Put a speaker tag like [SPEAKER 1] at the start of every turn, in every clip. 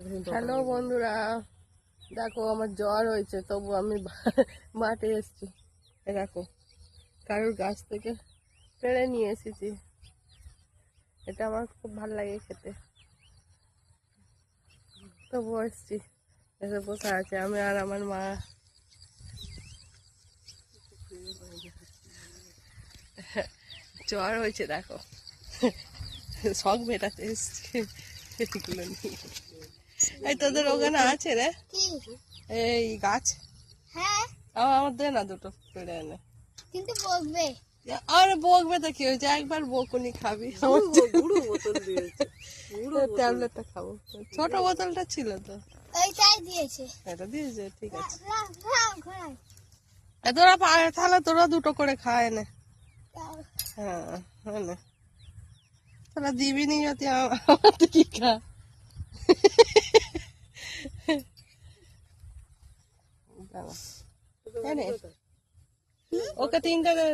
[SPEAKER 1] Hello বন্ধুরা, দেখো আমার জ্বর হয়েছে, তবু আমি মাঠে এসেছি। দেখো কারোর গাছ থেকে পেড়ে নিয়ে এসেছি। এটা আমার খুব ভালো লাগে খেতে, তবু এসেছি। এসে বসে আছে আমি আর আমার মা। জ্বর হয়েছে দেখো, শখ মেটাতে এসছি এগুলো নিয়ে। এই তোদের ওখানে আছে রে এই গাছ?
[SPEAKER 2] হ্যাঁ,
[SPEAKER 1] আমার দে না দুটো পেড়ে এনে।
[SPEAKER 2] কিন্তু বকবে।
[SPEAKER 1] আরে বকবে তো কি হয়েছে, একবার বকুনি খাবি। ট্যাবলেটটা খাবো, ছোট বোতলটা ছিল তো,
[SPEAKER 2] ওইটাই দিয়েছে।
[SPEAKER 1] এটা দিয়েছে, ঠিক আছে।
[SPEAKER 2] ঘোড়ায়
[SPEAKER 1] তোরা তাহলে তোরা দুটো করে খায় না। হ্যাঁ হ্যাঁ, তোরা দিবি নি যদি আমার কি খা। ওকে তিনটা নে,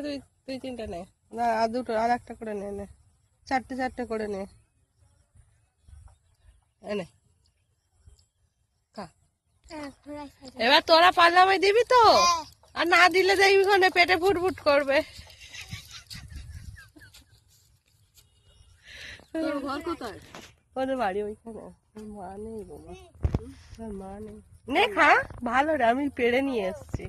[SPEAKER 1] তুই তিনটা নে না, আর দুটো আর একটা করে নে, নে চারটে চারটে করে নে, এনে খা। এবার তোরা পারলে আমায় দিবি তো, আর না দিলে দেখবি ওখানে পেটে ফুটফুট করবে।
[SPEAKER 3] ঘর কোথায়?
[SPEAKER 1] ওদের বাড়ি ওইখানে। মা নেই বাবা, মা নেই। নে খা, ভালো রে, আমি পেড়ে নিয়ে এসছি।